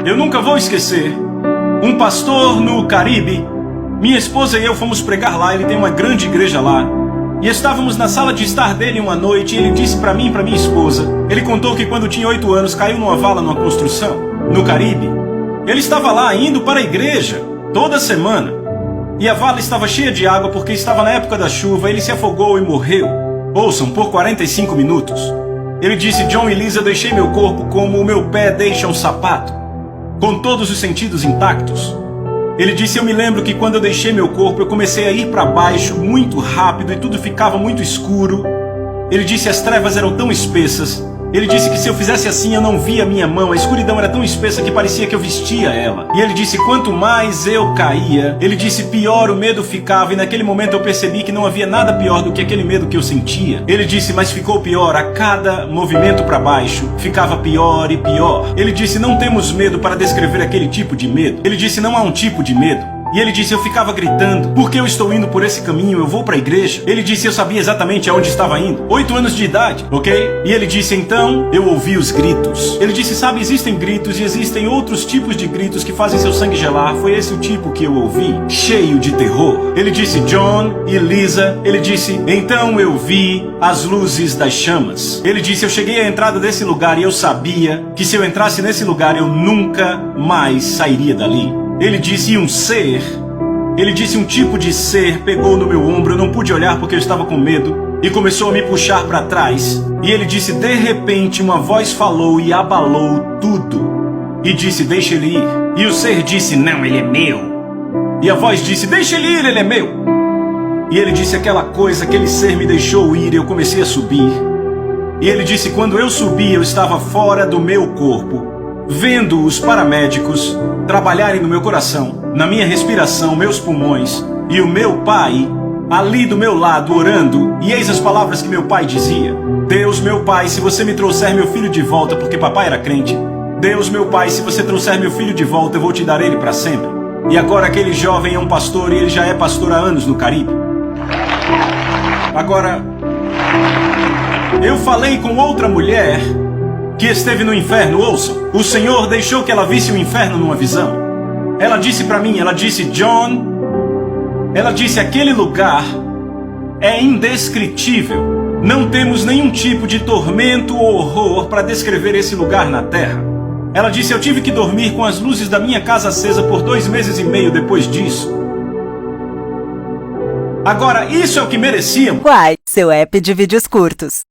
Eu nunca vou esquecer. Um pastor no Caribe, minha esposa e eu fomos pregar lá, ele tem uma grande igreja lá. E estávamos na sala de estar dele uma noite e ele disse para mim e para minha esposa, ele contou que quando tinha 8 anos caiu numa vala numa construção, no Caribe. Ele estava lá indo para a igreja, toda semana. E a vala estava cheia de água porque estava na época da chuva, ele se afogou e morreu. Ouçam, por 45 minutos. Ele disse, John e Lisa, eu deixei meu corpo como o meu pé deixa um sapato, com todos os sentidos intactos. Ele disse, eu me lembro que quando eu deixei meu corpo, eu comecei a ir para baixo muito rápido e tudo ficava muito escuro. Ele disse, as trevas eram tão espessas. Ele disse que se eu fizesse assim, eu não via a minha mão. A escuridão era tão espessa que parecia que eu vestia ela. E ele disse, quanto mais eu caía, ele disse, pior o medo ficava. E naquele momento eu percebi que não havia nada pior do que aquele medo que eu sentia. Ele disse, mas ficou pior. A cada movimento para baixo, ficava pior e pior. Ele disse, não temos medo para descrever aquele tipo de medo. Ele disse, não há um tipo de medo. E ele disse, eu ficava gritando, porque eu estou indo por esse caminho, eu vou para a igreja. Ele disse, eu sabia exatamente aonde estava indo. 8 anos de idade, ok? E ele disse, então, eu ouvi os gritos. Ele disse, sabe, existem gritos e existem outros tipos de gritos que fazem seu sangue gelar. Foi esse o tipo que eu ouvi, cheio de terror. Ele disse, John e Lisa, ele disse, então eu vi as luzes das chamas. Ele disse, eu cheguei à entrada desse lugar e eu sabia que se eu entrasse nesse lugar, eu nunca mais sairia dali. Ele disse, e um ser, ele disse, um tipo de ser pegou no meu ombro, eu não pude olhar porque eu estava com medo, e começou a me puxar para trás. E ele disse, de repente uma voz falou e abalou tudo, e disse, deixa ele ir. E o ser disse, não, ele é meu. E a voz disse, deixa ele ir, ele é meu. E ele disse, aquela coisa, aquele ser me deixou ir, e eu comecei a subir. E ele disse, quando eu subi, eu estava fora do meu corpo, vendo os paramédicos trabalharem no meu coração, na minha respiração, meus pulmões, e o meu pai ali do meu lado orando, e eis as palavras que meu pai dizia, Deus, meu pai, se você me trouxer meu filho de volta, porque papai era crente, Deus, meu pai, se você trouxer meu filho de volta, eu vou te dar ele para sempre. E agora aquele jovem é um pastor, e ele já é pastor há anos no Caribe. Agora, eu falei com outra mulher que esteve no inferno, ouçam. O Senhor deixou que ela visse o inferno numa visão. Ela disse para mim, ela disse, John, ela disse, aquele lugar é indescritível. Não temos nenhum tipo de tormento ou horror para descrever esse lugar na terra. Ela disse, eu tive que dormir com as luzes da minha casa acesa por 2 meses e meio depois disso. Agora, isso é o que merecíamos. Quai, seu app de vídeos curtos.